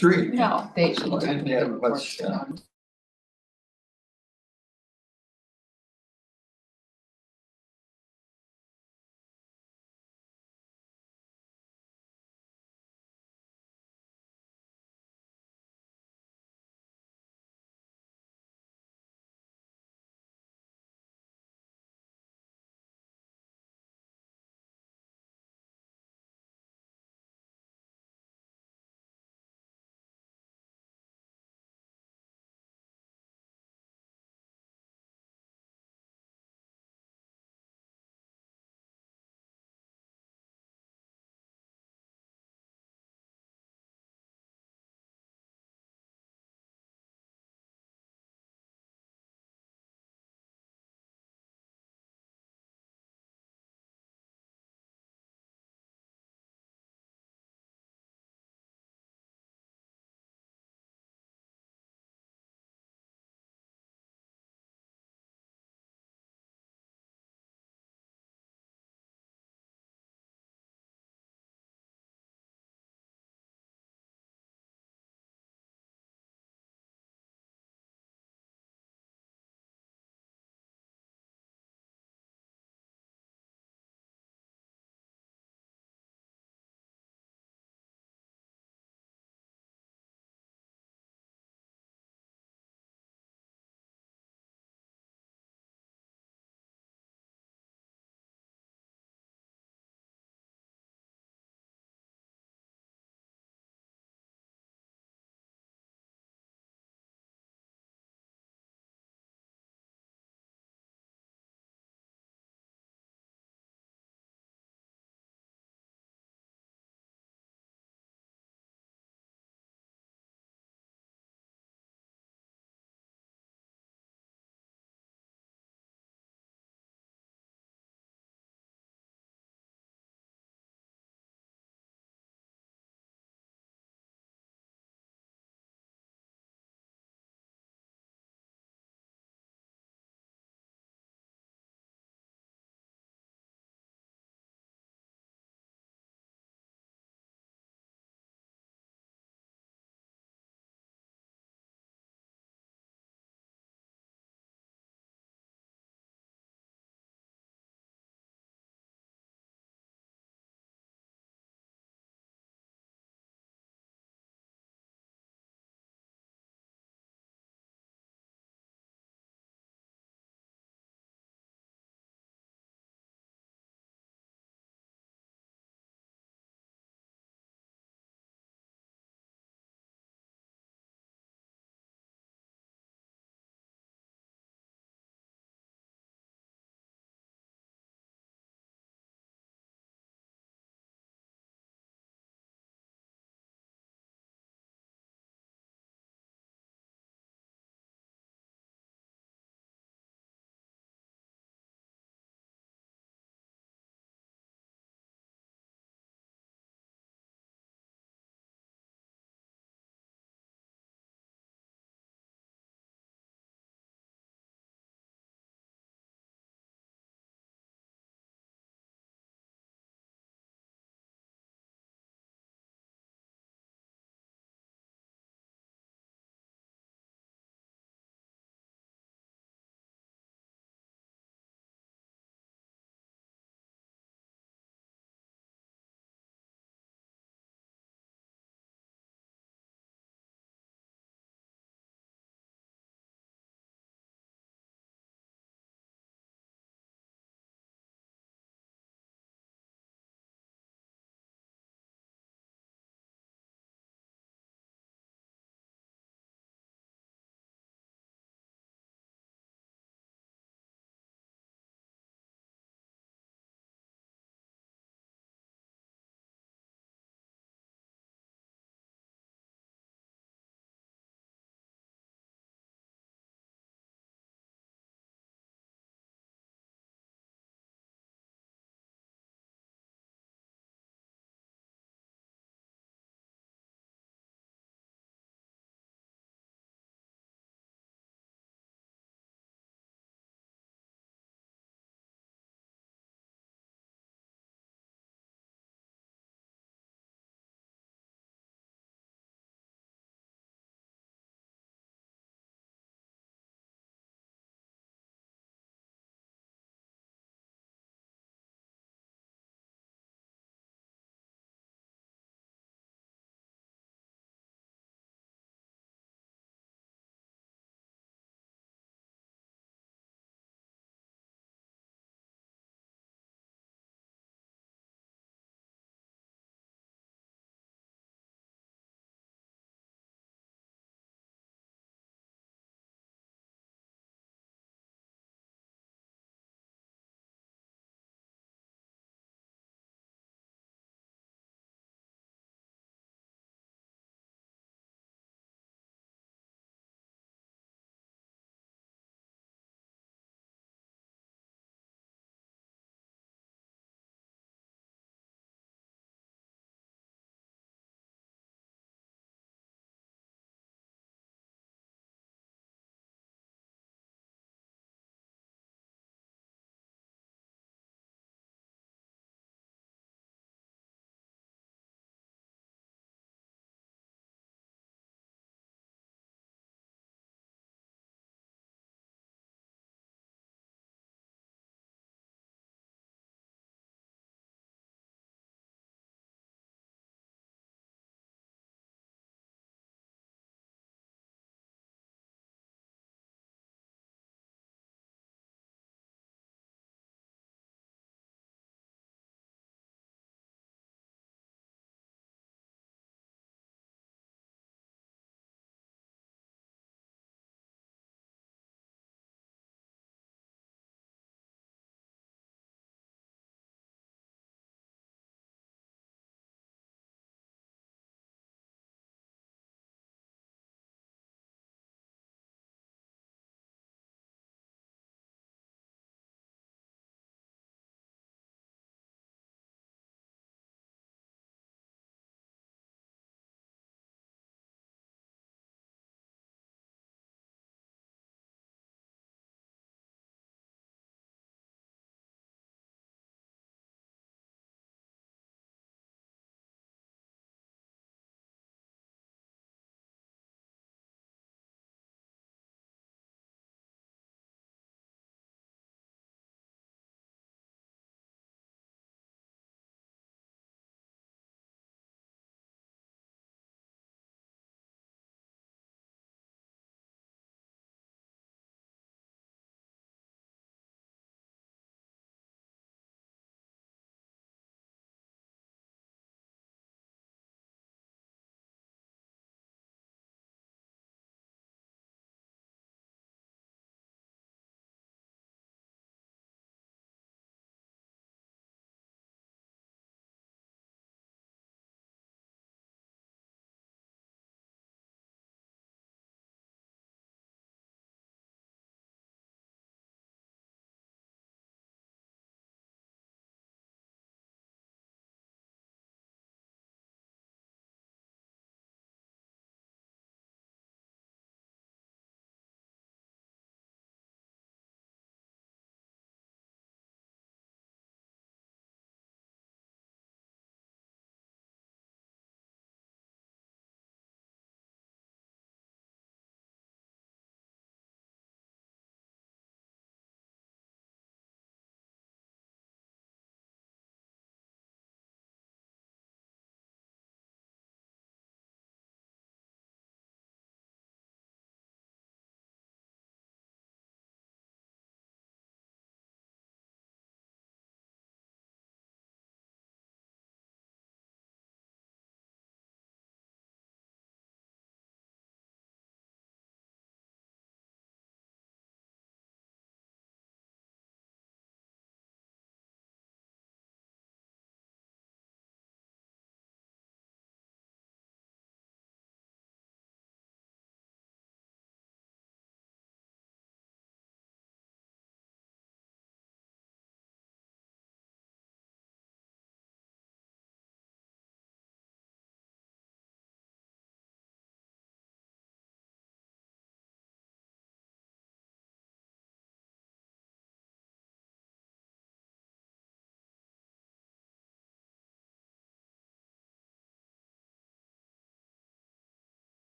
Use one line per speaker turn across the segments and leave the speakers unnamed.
Three.
No.
They.
Yeah, but,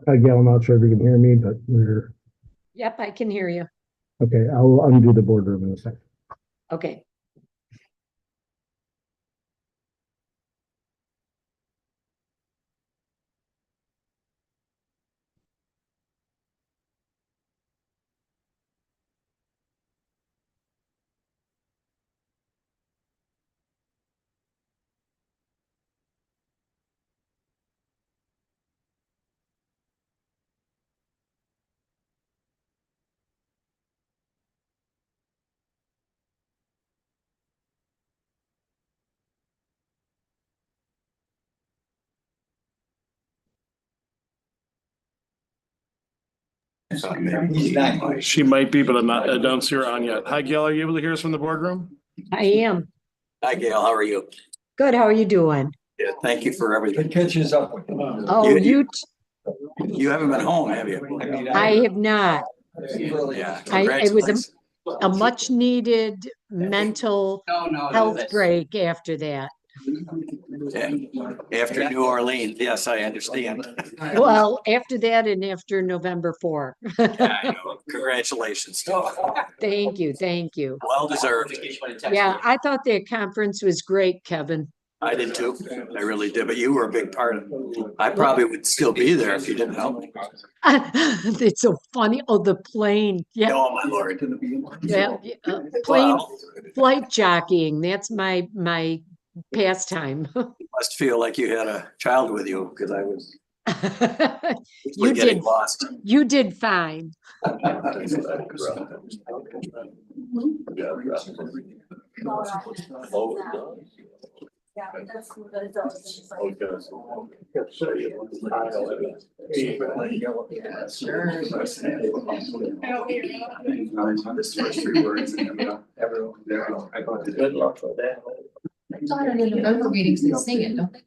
Gail, I'm not sure if you can hear me, but we're
Yep, I can hear you.
okay. I'll undo the boardroom in a second.
Okay.
She might be, but I don't see her on yet. Hi, Gail, are you able to hear us from the boardroom?
I am.
Hi, Gail. How are you?
Good. How are you doing?
Yeah, thank you for everything.
Catches up with
Oh,
You haven't been home, have you?
I have not.
Yeah.
It was
Congratulations.
a much needed mental health break after that.
Yeah. After New Orleans, yes, I understand.
Well, after that and after November 4.
Yeah, I know. Congratulations.
Thank you. Thank you.
Well deserved.
Yeah, I thought that conference was great, Kevin.
I did too. I really did, but you were a big part of it. I probably would still be there if you didn't help me.
It's so funny. Oh, the plane. Yeah.
Oh, my Lord.
Yeah. Plane flight jockeying. That's my pastime.
You must feel like you had a child with you because I was
You
getting
did.
lost.
You did fine.
Yeah, that's I thought in the November meetings they sing it, don't they?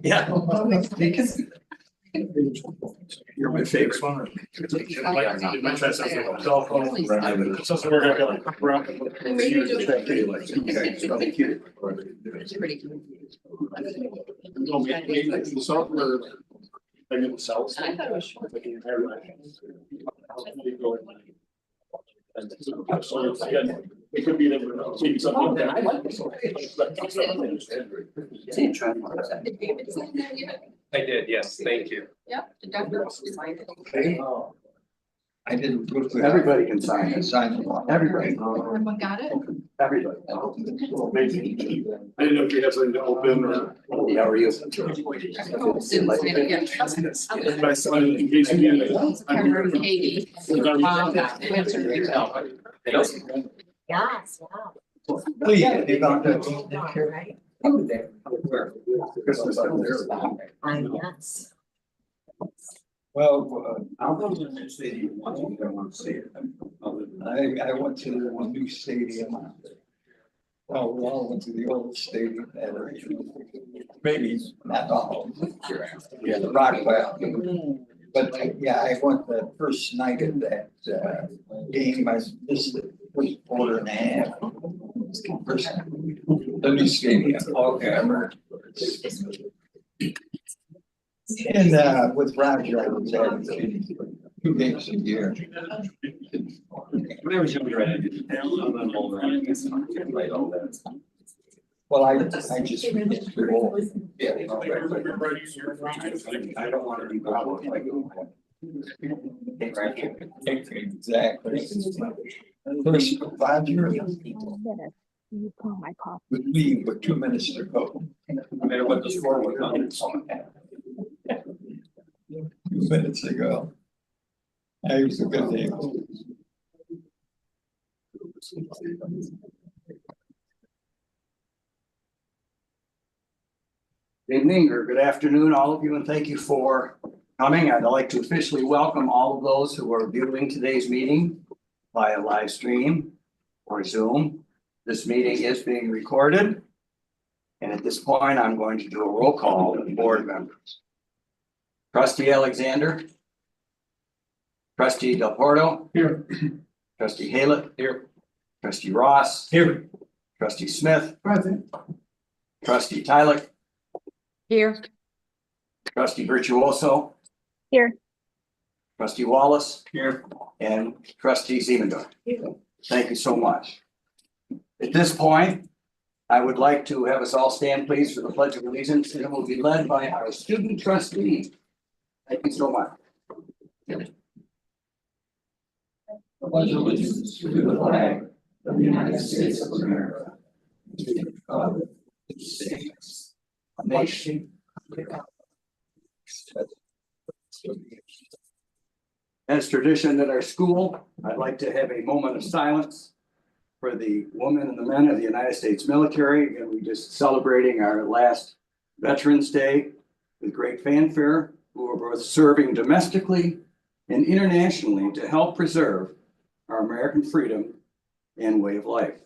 Yeah. You're my favorite one.
It's pretty cool. I thought it was short.
It could be that we're maybe something that I like.
I did, yes, thank you.
Yep, definitely.
I didn't.
Everybody can sign it.
Sign it.
Everybody.
Everyone got it?
Everybody.
I didn't know if you had something to open or.
How are you?
Didn't sign it yet.
My son, in case you need it.
Karen, Katie. Answered your email.
Yes, wow.
Please, if you got that.
Right.
Christmas up there.
Yes.
Well,
I'll go to the new city once you don't want to see it.
I went to the new stadium. Well, we all went to the old stadium and maybe not all. Yeah, the Rockwell. But yeah, I went the first night of that game. I missed the first quarter and a half. The new stadium. Okay. And with Roger, I was at 2 games a year.
When I was younger, I did. Right, all that.
Well, I just. Yeah.
I don't want to be bothered like.
Exactly. First 5 years. With me, with 2 minutes to go.
No matter what the score was on.
2 minutes ago. I used to get there.
Good evening or good afternoon, all of you, and thank you for coming. I'd like to officially welcome all of those who are viewing today's meeting via live stream or Zoom. This meeting is being recorded. And at this point, I'm going to do a roll call of the board members. Trustee Alexander. Trustee Del Porto.
Here.
Trustee Haylett. Here. Trustee Ross.
Here.
Trustee Smith.
Present.
Trustee Tyler.
Here.
Trustee Virtuoso.
Here.
Trustee Wallace. Here. And trustee Zeemendorf. Thank you so much. At this point, I would like to have us all stand, please, for the Pledge of Allegiance, and it will be led by our student trustee. Thank you so much.
Pledge allegiance to the flag of the United States of America. To the republic which stands one nation under God.
As tradition at our school, I'd like to have a moment of silence for the women and the men of the United States military. And we're just celebrating our last Veterans Day with great fanfare, who are both serving domestically and internationally to help preserve our American freedom and way of life.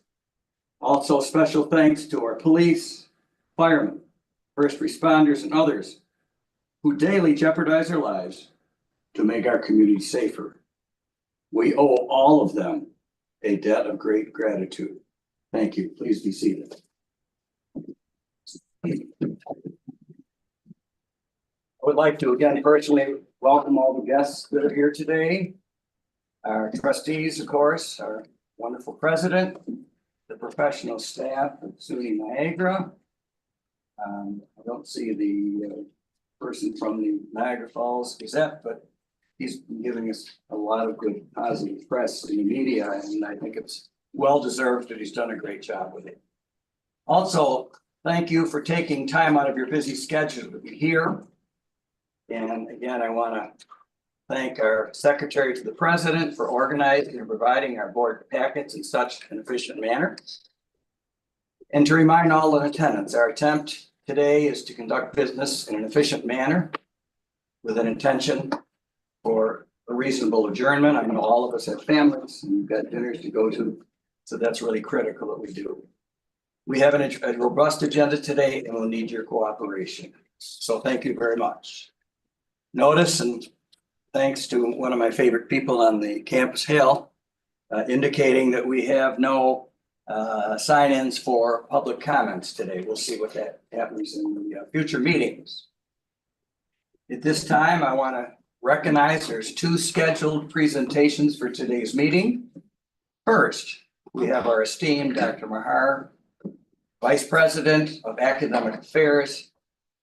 Also, special thanks to our police, firemen, first responders, and others who daily jeopardize their lives to make our community safer. We owe all of them a debt of great gratitude. Thank you. Please be seated. I would like to again personally welcome all the guests that are here today. Our trustees, of course, our wonderful president, the professional staff of SUNY Niagara. I don't see the person from the Niagara Falls Gazette, but he's been giving us a lot of good positive press in the media, and I think it's well deserved that he's done a great job with it. Also, thank you for taking time out of your busy schedule to be here. And again, I want to thank our secretary to the president for organizing and providing our board packets in such an efficient manner. And to remind all in attendance, our attempt today is to conduct business in an efficient manner with an intention for a reasonable adjournment. I know all of us have families and you've got dinners to go to, so that's really critical that we do. We have a robust agenda today and we'll need your cooperation. So thank you very much. Notice, and thanks to one of my favorite people on the campus hill, indicating that we have no sign-ins for public comments today. We'll see what that happens in the future meetings. At this time, I want to recognize there's two scheduled presentations for today's meeting. First, we have our esteemed Dr. Mahar, Vice President of Academic Affairs,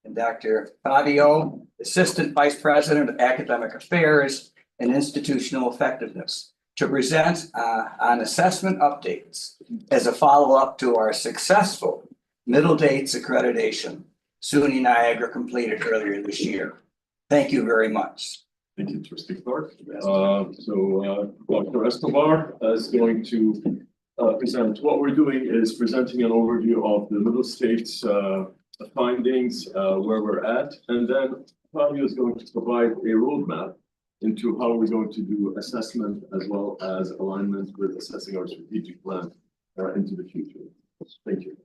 and Dr. Fabio, Assistant Vice President of Academic Affairs and Institutional Effectiveness, to present on assessment updates as a follow-up to our successful middle dates accreditation SUNY Niagara completed earlier this year. Thank you very much.
Thank you, Trustee Clark. Dr. Escobar is going to present. What we're doing is presenting an overview of the middle states findings, where we're at, and then Fabio is going to provide a roadmap into how we're going to do assessment as well as alignment with assessing our strategic plan into the future. Thank you.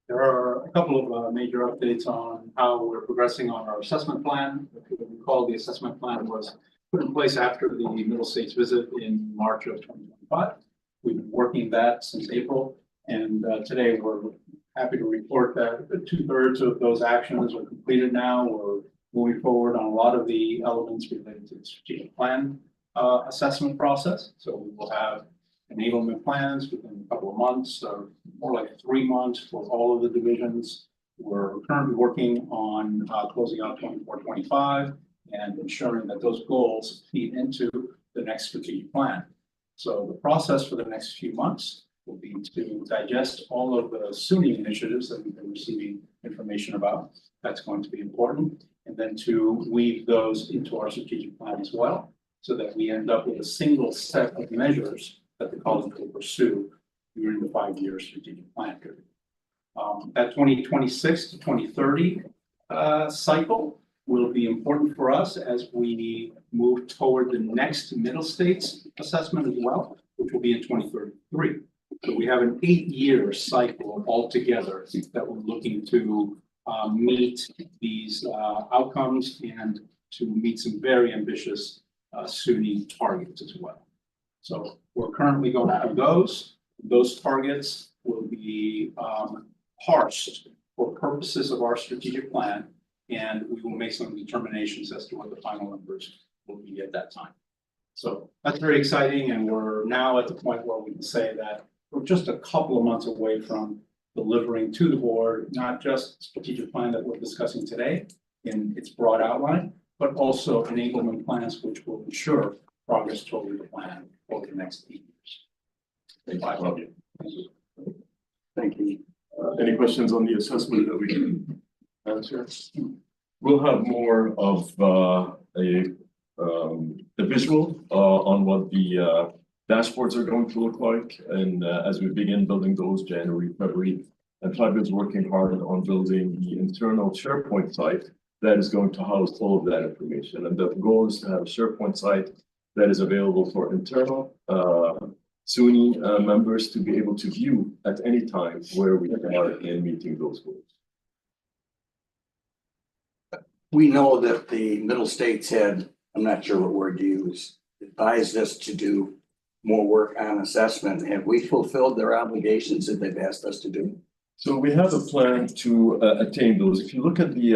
There are a couple of major updates on how we're progressing on our assessment plan. If you recall, the assessment plan was put in place after the Middle States visit in March of 2025. We've been working that since April, and today we're happy to report that 2/3 of those actions are completed now. We're moving forward on a lot of the elements related to the strategic plan assessment process. So we will have enablement plans within a couple of months, or more like 3 months for all of the divisions. We're currently working on closing out 24-25 and ensuring that those goals feed into the next strategic plan. So the process for the next few months will be to digest all of the SUNY initiatives that we've been receiving information about. That's going to be important. And then to weave those into our strategic plan as well, so that we end up with a single set of measures that the college will pursue during the 5-year strategic plan period. That 2026 to 2030 cycle will be important for us as we move toward the next middle states assessment as well, which will be in 2033. So we have an 8-year cycle altogether that we're looking to meet these outcomes and to meet some very ambitious SUNY targets as well. So we're currently going after those. Those targets will be parsed for purposes of our strategic plan and we will make some determinations as to what the final numbers will be at that time. So that's very exciting, and we're now at the point where we can say that we're just a couple of months away from delivering to the board, not just the strategic plan that we're discussing today in its broad outline, but also enablement plans which will ensure progress toward the plan over the next 8 years.
Thank you.
Any questions on the assessment that we can answer? We'll have more of a visual on what the dashboards are going to look like, and as we begin building those January, February, and Fabio is working hard on building the internal SharePoint site that is going to house all of that information. And the goal is to have a SharePoint site that is available for internal SUNY members to be able to view at any time where we are in meeting those goals.
We know that the Middle States had, I'm not sure what word to use, advised us to do more work on assessment. Have we fulfilled their obligations that they've asked us to do?
So we have a plan to attain those. If you look at the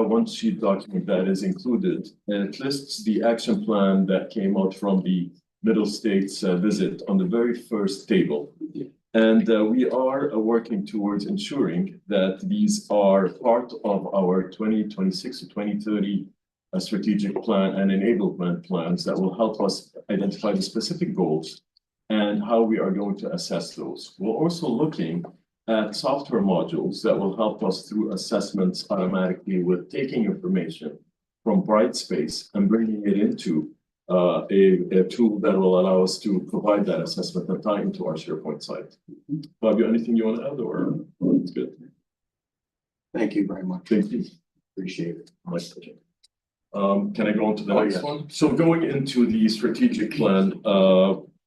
one sheet document that is included, and it lists the action plan that came out from the Middle States visit on the very first table. And we are working towards ensuring that these are part of our 2026 to 2030 strategic plan and enablement plans that will help us identify the specific goals and how we are going to assess those. We're also looking at software modules that will help us through assessments automatically with taking information from Brightspace and bringing it into a tool that will allow us to provide that assessment and tie into our SharePoint site. Fabio, anything you want to add, or it's good?
Thank you very much.
Thank you.
Appreciate it.
My pleasure. Can I go on to the
Oh,
next
yes.
one? So going into the strategic plan,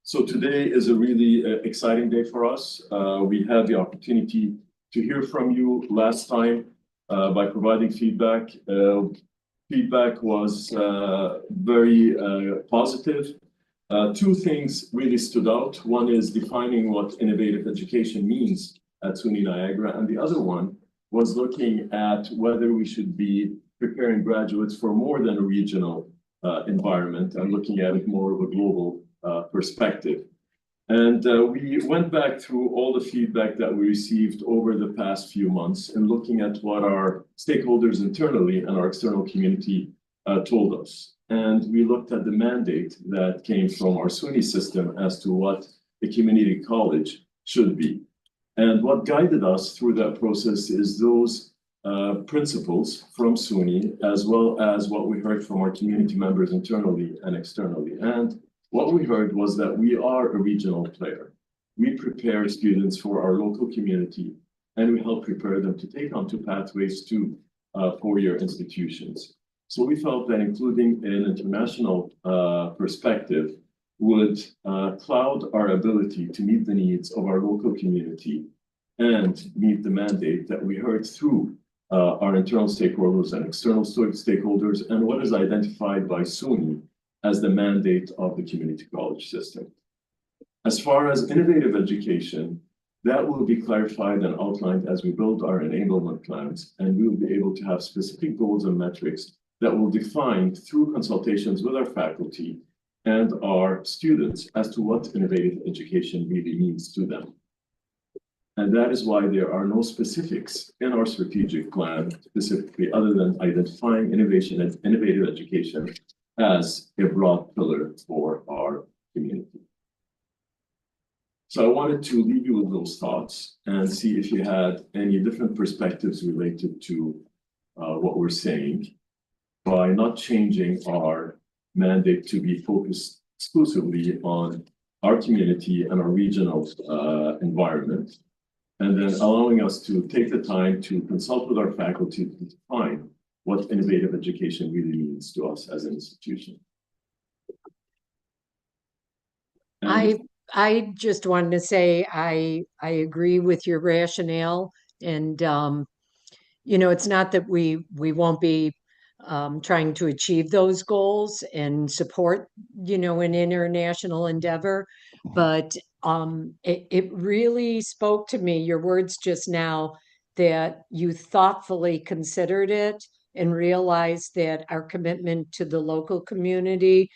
so today is a really exciting day for us. We had the opportunity to hear from you last time by providing feedback. Feedback was very positive. Two things really stood out. One is defining what innovative education means at SUNY Niagara, and the other one was looking at whether we should be preparing graduates for more than a regional environment and looking at it more of a global perspective. And we went back through all the feedback that we received over the past few months and looking at what our stakeholders internally and our external community told us. And we looked at the mandate that came from our SUNY system as to what a community college should be. And what guided us through that process is those principles from SUNY, as well as what we heard from our community members internally and externally. And what we heard was that we are a regional player. We prepare students for our local community, and we help prepare them to take on to pathways to four-year institutions. So we felt that including an international perspective would cloud our ability to meet the needs of our local community and meet the mandate that we heard through our internal stakeholders and external stakeholders, and what is identified by SUNY as the mandate of the community college system. As far as innovative education, that will be clarified and outlined as we build our enablement plans, and we will be able to have specific goals and metrics that will define through consultations with our faculty and our students as to what innovative education really means to them. And that is why there are no specifics in our strategic plan specifically other than identifying innovation and innovative education as a broad pillar for our community. So I wanted to leave you with those thoughts and see if you had any different perspectives related to what we're saying by not changing our mandate to be focused exclusively on our community and our regional environment, and then allowing us to take the time to consult with our faculty to define what innovative education really means to us as an institution.
I just wanted to say I agree with your rationale, and you know, it's not that we won't be trying to achieve those goals and support, you know, an international endeavor, but it really spoke to me, your words just now, that you thoughtfully considered it and realized that our commitment to the local community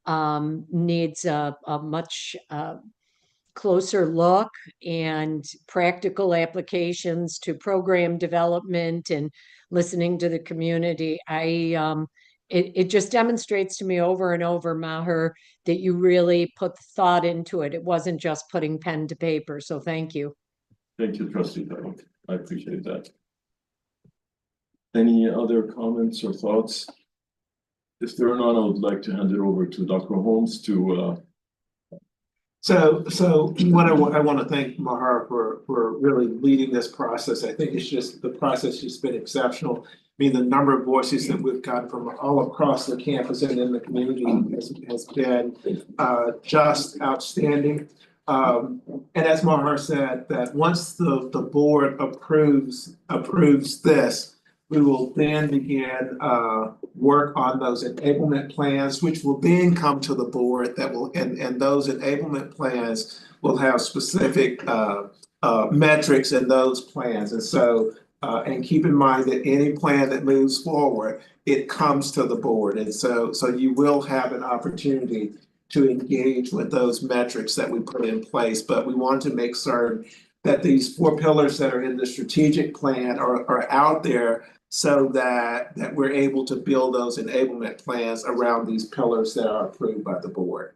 needs a much closer look and practical applications to program development and listening to the community. It just demonstrates to me over and over, Maher, that you really put thought into it. It wasn't just putting pen to paper. So thank you.
Thank you, Trustee Doyle. I appreciate that. Any other comments or thoughts? If there are none, I would like to hand it over to Dr. Holmes to
So I want to thank Maher for really leading this process. I think it's just, the process has been exceptional. I mean, the number of voices that we've gotten from all across the campus and in the community has been just outstanding. And as Maher said, that once the board approves this, we will then begin work on those enablement plans, which will then come to the board that will, and those enablement plans will have specific metrics in those plans. And so, and keep in mind that any plan that moves forward, it comes to the board. And so you will have an opportunity to engage with those metrics that we put in place. But we want to make certain that these 4 pillars that are in the strategic plan are out there, so that we're able to build those enablement plans around these pillars that are approved by the board.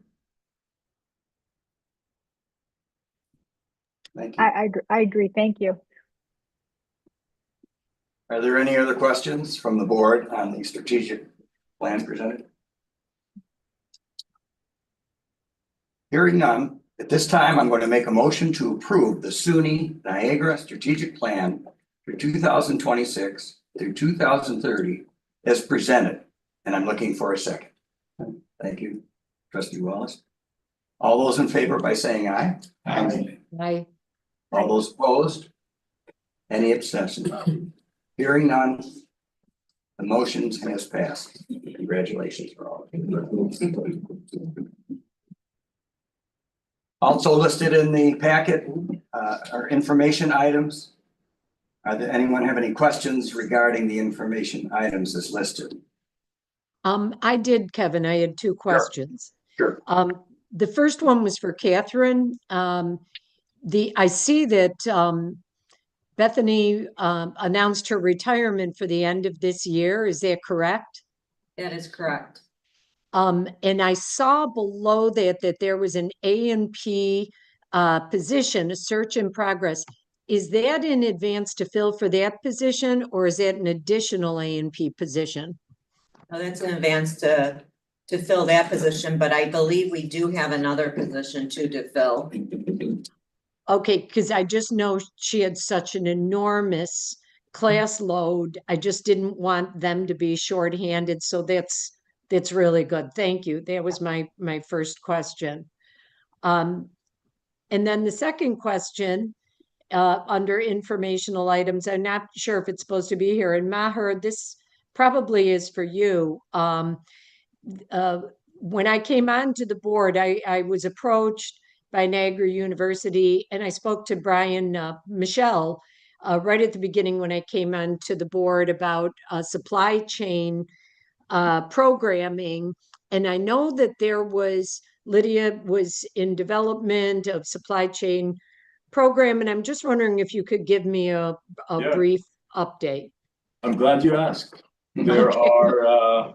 Thank you.
I agree. Thank you.
Are there any other questions from the board on the strategic plan presented? Hearing none, at this time, I'm going to make a motion to approve the SUNY Niagara Strategic Plan for 2026 through 2030 as presented. And I'm looking for a second. Thank you, Trustee Wallace. All those in favor by saying aye.
Aye.
All those opposed? Any abstentions? Hearing none, the motion has passed. Congratulations for all. Also listed in the packet are information items. Anyone have any questions regarding the information items as listed?
I did, Kevin. I had 2 questions.
Sure.
The first one was for Catherine. I see that Bethany announced her retirement for the end of this year. Is that correct?
That is correct.
And I saw below that there was an A&P position, a search in progress. Is that in advance to fill for that position, or is that an additional A&P position?
Now that's in advance to fill that position, but I believe we do have another position too to fill.
Okay, because I just know she had such an enormous class load. I just didn't want them to be shorthanded. So that's really good. Thank you. That was my first question. And then the second question, under informational items, I'm not sure if it's supposed to be here. And Maher, this probably is for you. When I came onto the board, I was approached by Niagara University, and I spoke to Brian Michelle right at the beginning when I came onto the board about supply chain programming. And I know that Lydia was in development of supply chain program, and I'm just wondering if you could give me a brief update.
I'm glad you asked. There are,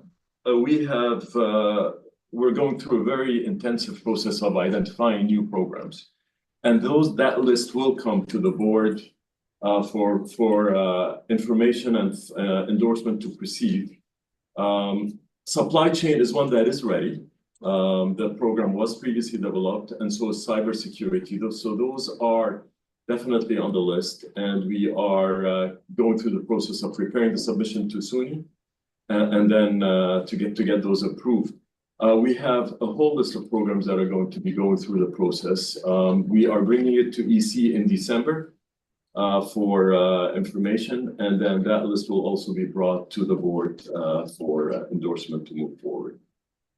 we're going through a very intensive process of identifying new programs. And that list will come to the board for information and endorsement to proceed. Supply chain is one that is ready. The program was previously developed, and so is cybersecurity. So those are definitely on the list, and we are going through the process of preparing the submission to SUNY, and then to get those approved. We have a whole list of programs that are going to be going through the process. We are bringing it to EC in December for information, and then that list will also be brought to the board for endorsement to move forward.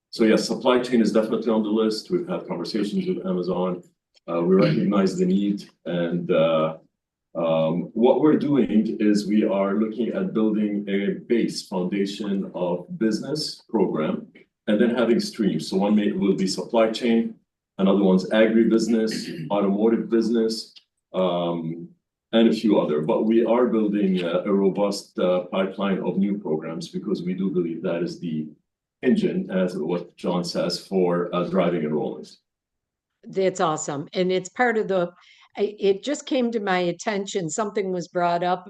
So yes, supply chain is definitely on the list. We've had conversations with Amazon. We recognize the need, and What we're doing is we are looking at building a base foundation of business program and then having streams. So will be supply chain, another one's agribusiness, automotive business, and a few other. But we are building a robust pipeline of new programs because we do believe that is the engine, as what John says, for driving enrollment.
That's awesome. And it's part of it just came to my attention, something was brought up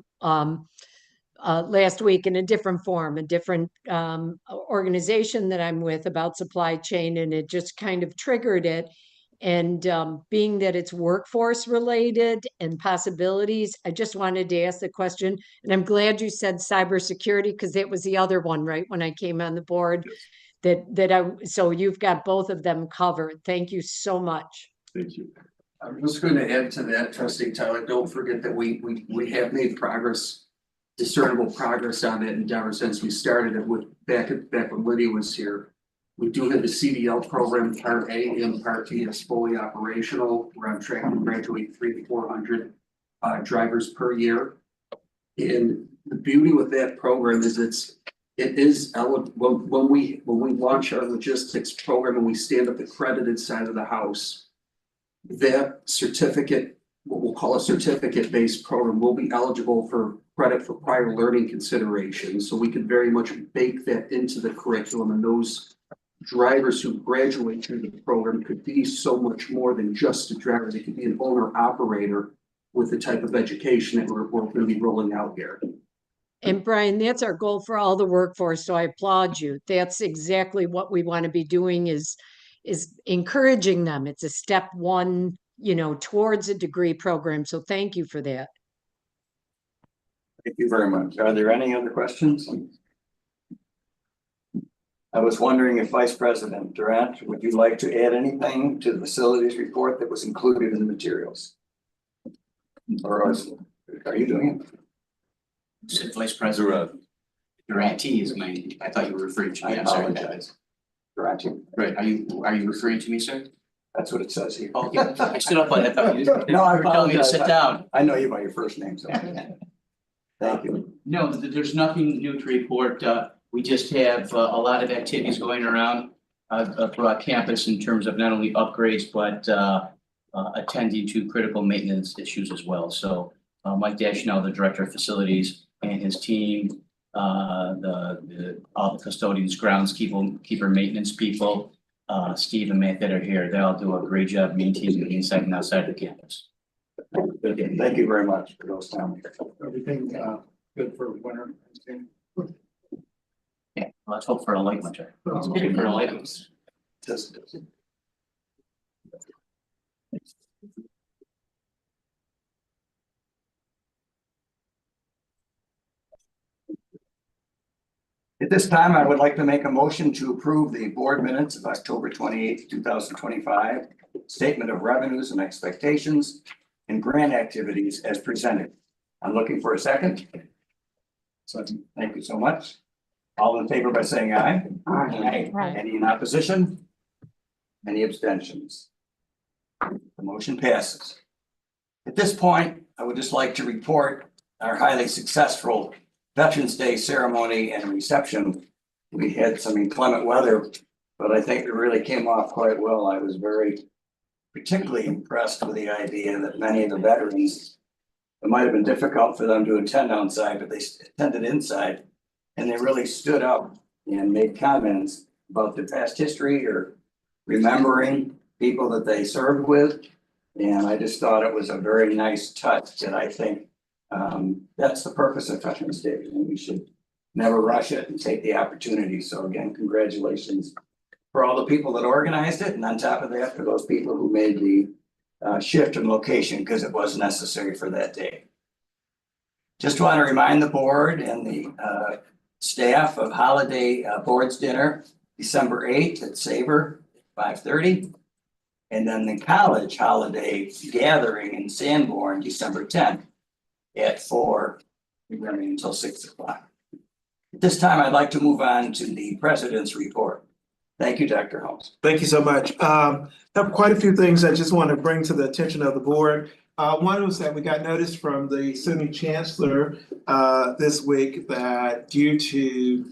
last week in a different form, a different organization that I'm with about supply chain, and it just kind of triggered it. And being that it's workforce related and possibilities, I just wanted to ask the question, and I'm glad you said cybersecurity, because that was the other one, right, when I came on the board. So you've got both of them covered. Thank you so much.
Thank you.
I'm just going to add to that, Trustee Tyler, don't forget that we have made progress, discernible progress on that endeavor since we started it with back when Lydia was here. We do have the CDL program, Part A and Part B is fully operational. We're on track to graduate 300 to 400 drivers per year. And the beauty with that program is it is eligible when we launch our logistics program and we stand up the accredited side of the house. That certificate, what we'll call a certificate-based program, will be eligible for credit for prior learning considerations. So we could very much bake that into the curriculum, and those drivers who graduate through the program could be so much more than just a driver. They could be an owner operator with the type of education that we're going to be rolling out here.
And Brian, that's our goal for all the workforce. So I applaud you. That's exactly what we want to be doing is encouraging them. It's a step one, towards a degree program. So thank you for that.
Thank you very much. Are there any other questions? I was wondering if Vice President Durant, would you like to add anything to the facilities report that was included in the materials? Or are you doing it?
Said Vice President Durante is my, I thought you were referring to me.
I
I'm sorry.
apologize. Durant.
Right, are you referring to me, sir?
That's what it says here.
Okay, I stood up on that. I thought you
No, I
were telling me to
apologize.
sit down.
I know you by your first name, so. Thank you.
No, there's nothing new to report. We just have a lot of activities going around throughout campus in terms of not only upgrades, but attending to critical maintenance issues as well. So Mike Dashnell, the Director of Facilities, and his team, all the custodians, groundskeeper, maintenance people, Steve and Matt that are here, they all do a great job maintaining the inside and outside of the campus.
Okay, thank you very much for those comments.
Everything good for winter?
Yeah, let's hope for a light winter. Let's hope for a light winter.
Just. At this time, I would like to make a motion to approve the board minutes of October 28th, 2025, statement of revenues and expectations and grant activities as presented. I'm looking for a second. So thank you so much. All in favor by saying aye. Aye. Any in opposition? Any abstentions? The motion passes. At this point, I would just like to report our highly successful Veterans Day ceremony and reception. We had some inclement weather, but I think it really came off quite well. I was particularly impressed with the idea that many of the veterans, it might have been difficult for them to attend outside, but they attended inside, and they really stood up and made comments about their past history or remembering people that they served with. And I just thought it was a very nice touch that I think that's the purpose of Veterans Day, and we should never rush it and take the opportunity. So again, congratulations for all the people that organized it, and on top of that, for those people who made the shift in location because it was necessary for that day. Just want to remind the board and the staff of holiday boards dinner, December 8th at Sabre, 5:30. And then the college holiday gathering in Sanborn, December 10th at 4, running until 6 o'clock. At this time, I'd like to move on to the president's report. Thank you, Dr. Holmes.
Thank you so much. I have quite a few things I just want to bring to the attention of the board. One was that we got notice from the SUNY chancellor this week that due to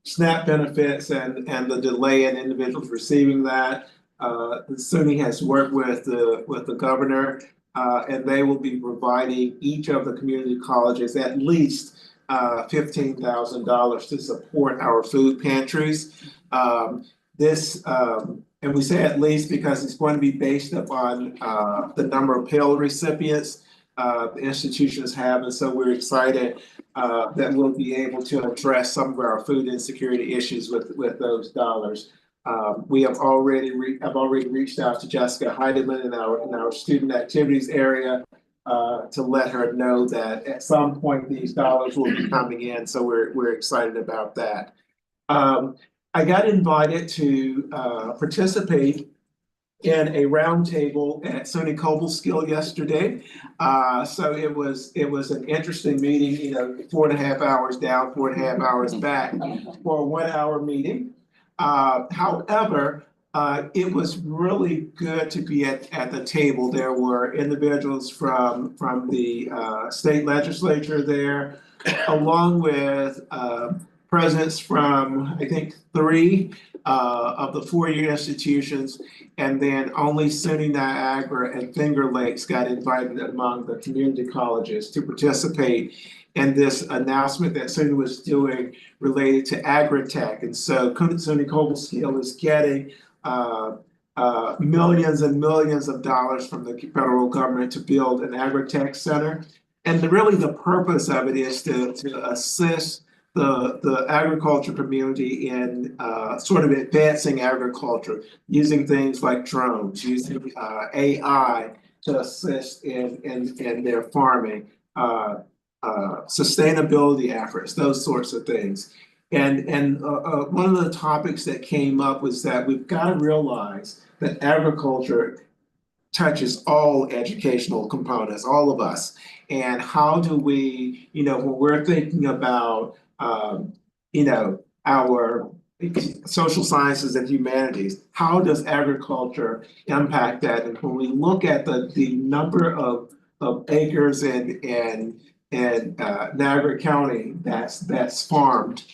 SNAP benefits and the delay in individuals receiving that, the SUNY has worked with the governor, and they will be providing each of the community colleges at least $15,000 to support our food pantries. And we say at least because it's going to be based upon the number of Pell recipients the institutions have, and so we're excited that we'll be able to address some of our food insecurity issues with those dollars. We have already reached out to Jessica Heidemann in our student activities area to let her know that at some point these dollars will be coming in. So we're excited about that. I got invited to participate in a roundtable at SUNY Cobleskill yesterday. So it was an interesting meeting, 4.5 hours down, 4.5 hours back for a 1 hour meeting. However, it was really good to be at the table. There were individuals from the state legislature there, along with presidents from, I think, 3 of the 4-year institutions, and then only SUNY Niagara and Finger Lakes got invited among the community colleges to participate in this announcement that SUNY was doing related to agri-tech. And so SUNY Cobleskill is getting millions and millions of dollars from the federal government to build an agri-tech center. And really the purpose of it is to assist the agriculture community in sort of advancing agriculture, using things like drones, using AI to assist in their farming, sustainability efforts, those sorts of things. And one of the topics that came up was that we've got to realize that agriculture touches all educational components, all of us. And how do we, when we're thinking about our social sciences and humanities, how does agriculture impact that? And when we look at the number of acres in Niagara County that's farmed,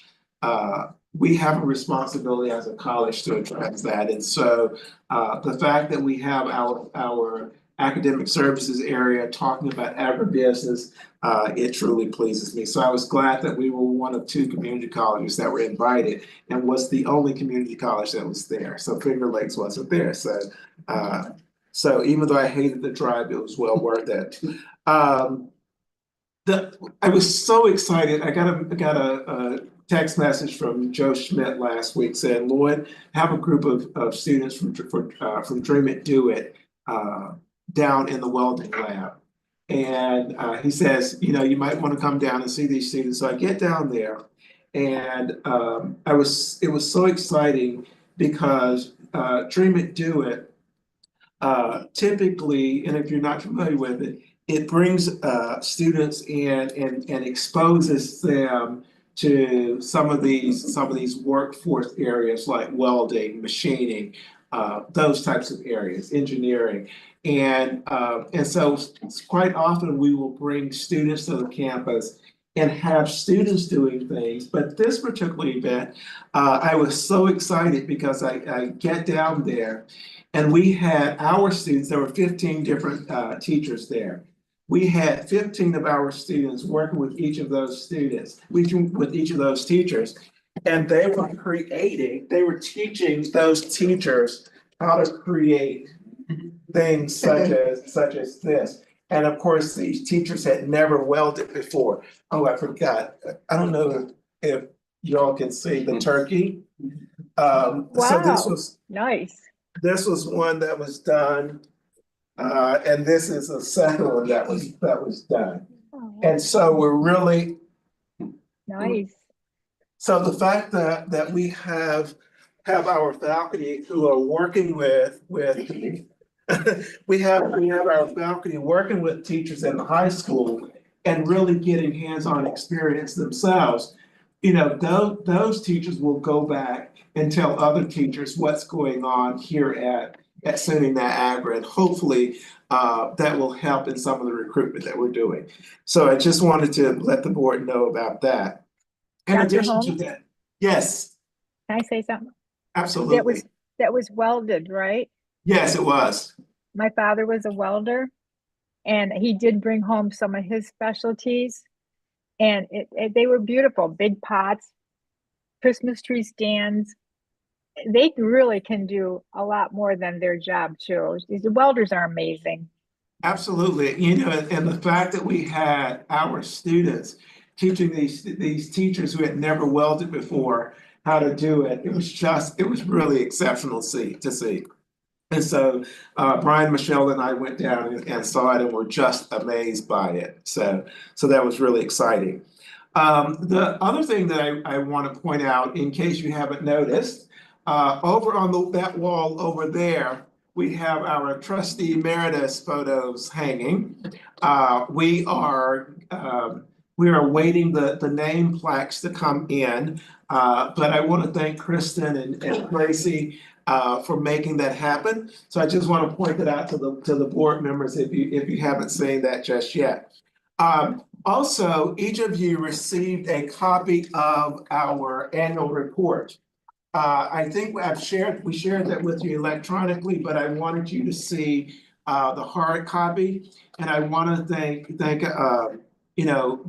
we have a responsibility as a college to address that. And so the fact that we have our academic services area talking about agribusiness, it truly pleases me. So I was glad that we were one of 2 community colleges that were invited and was the only community college that was there. So Finger Lakes wasn't there. So even though I hated the drive, it was well worth it. I was so excited. I got a text message from Joe Schmidt last week saying, Lloyd, have a group of students from Dream It, Do It down in the welding lab. And he says, you might want to come down and see these students. So I get down there, and it was so exciting because Dream It, Do It typically, and if you're not familiar with it, it brings students in and exposes them to some of these workforce areas like welding, machining, those types of areas, engineering. And so quite often we will bring students to the campus and have students doing things. But this particular event, I was so excited because I get down there and we had our students, there were 15 different teachers there. We had 15 of our students working with each of those students, with each of those teachers, and they were teaching those teachers how to create things such as this. And of course, these teachers had never welded before. Oh, I forgot. I don't know if y'all can see the turkey.
Wow,
So this was
nice.
This was one that was done. And this is a second one that was done. And so we're really
Nice.
So the fact that we have our faculty who are working with we have our faculty working with teachers in the high school and really getting hands-on experience themselves. Those teachers will go back and tell other teachers what's going on here at SUNY Niagara, and hopefully that will help in some of the recruitment that we're doing. So I just wanted to let the board know about that. In
Dr.
addition to
Holmes?
that, yes,
Can I say something?
absolutely.
That was welded, right?
Yes, it was.
My father was a welder and he did bring home some of his specialties and they were beautiful, big pots, Christmas tree stands. They really can do a lot more than their job too. These welders are amazing.
Absolutely. And the fact that we had our students teaching these teachers who had never welded before how to do it, it was really exceptional to see. And so Brian, Michelle, and I went down and saw it and were just amazed by it. So that was really exciting. The other thing that I want to point out, in case you haven't noticed, over on that wall over there, we have our trustee emeritus photos hanging. We are awaiting the name plaques to come in, but I want to thank Kristen and Tracy for making that happen. So I just want to point that out to the board members if you haven't seen that just yet. Also, each of you received a copy of our annual report. I think we shared that with you electronically, but I wanted you to see the hard copy. And I want to thank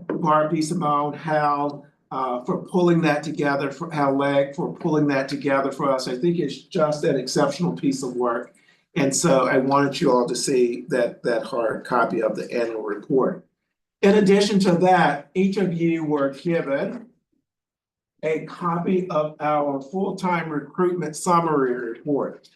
Barbie, Simone, Hal, for pulling that together, for Hal Legg for pulling that together for us. I think it's just an exceptional piece of work. And so I wanted you all to see that hard copy of the annual report. In addition to that, each of you were given a copy of our full-time recruitment summary report,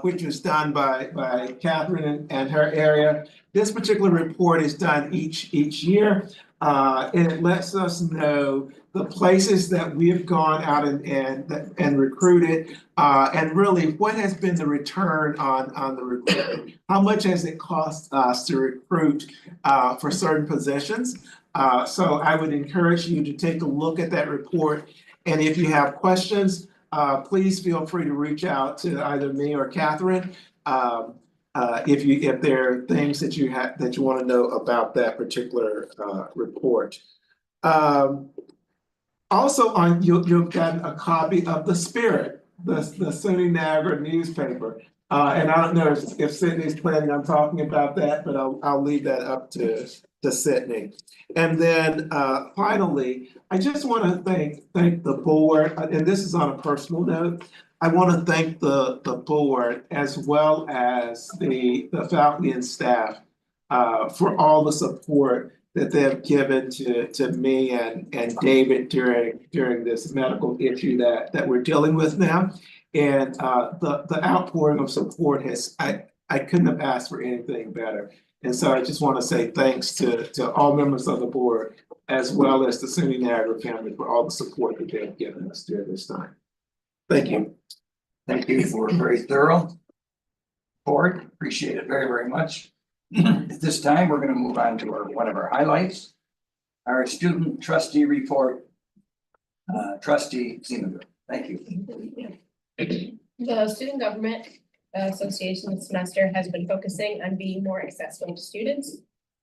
which was done by Catherine and her area. This particular report is done each year, and it lets us know the places that we have gone out and recruited, and really what has been the return on the recruitment. How much has it cost us to recruit for certain positions? So I would encourage you to take a look at that report. And if you have questions, please feel free to reach out to either me or Catherine. If there are things that you want to know about that particular report. Also, you've gotten a copy of The Spirit, the SUNY Niagara newspaper. And I don't know if Sydney's planning on talking about that, but I'll leave that up to Sydney. And then finally, I just want to thank the board, and this is on a personal note. I want to thank the board as well as the faculty and staff for all the support that they have given to me and David during this medical issue that we're dealing with now. And the outpouring of support I couldn't have asked for anything better. And so I just want to say thanks to all members of the board, as well as the SUNY Niagara family for all the support that they've given us during this time. Thank you.
Thank you for a very thorough report. Appreciate it very, very much. At this time, we're going to move on to one of our highlights, our student trustee report. Trustee Ziemann. Thank you.
The Student Government Association this semester has been focusing on being more accessible to students.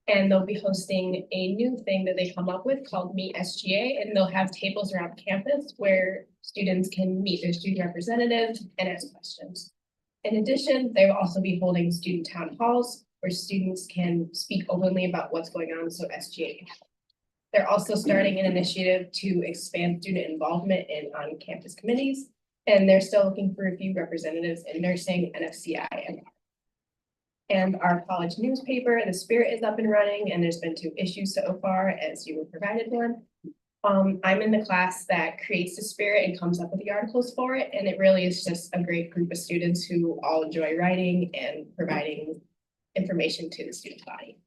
And they'll be hosting a new thing that they come up with called Meet SGA, and they'll have tables around campus where students can meet their student representatives and ask questions. In addition, they will also be holding student town halls where students can speak openly about what's going on, so SGA can help. They're also starting an initiative to expand student involvement in on-campus committees, and they're still looking for a few representatives in nursing, NFCI, and our college newspaper, The Spirit, is up and running, and there's been 2 issues so far, as you were provided one. I'm in the class that creates The Spirit and comes up with the articles for it, and it really is just a great group of students who all enjoy writing and providing information to the student body.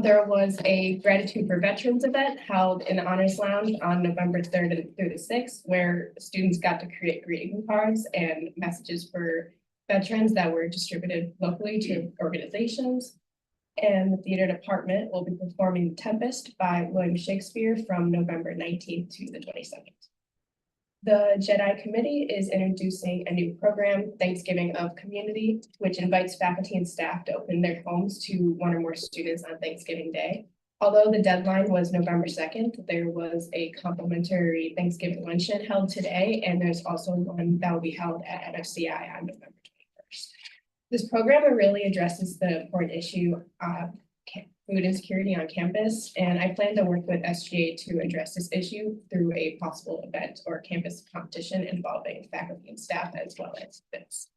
There was a Gratitude for Veterans event held in the Honors Lounge on November 3rd through the 6th, where students got to create greeting cards and messages for veterans that were distributed locally to organizations. And the theater department will be performing Tempest by William Shakespeare from November 19th to the 22nd. The JEDI committee is introducing a new program, Thanksgiving of Community, which invites faculty and staff to open their homes to one or more students on Thanksgiving Day. Although the deadline was November 2nd, there was a complimentary Thanksgiving luncheon held today, and there's also one that will be held at NFCI on November 21st. This program really addresses the important issue of food insecurity on campus, and I plan to work with SGA to address this issue through a possible event or campus competition involving faculty and staff as well as students.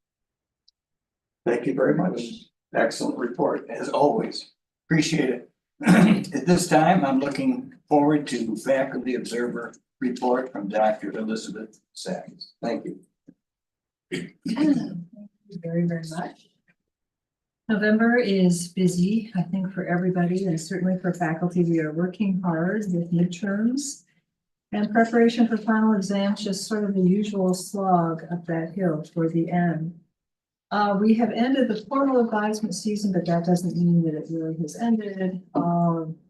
Thank you very much. Excellent report, as always. Appreciate it. At this time, I'm looking forward to faculty observer report from Dr. Elizabeth Sachs. Thank you.
Thank you very, very much. November is busy, I think, for everybody, and certainly for faculty. We are working hard with midterms and preparation for final exams, just sort of the usual slog up that hill toward the end. We have ended the formal advisement season, but that doesn't mean that it really has ended.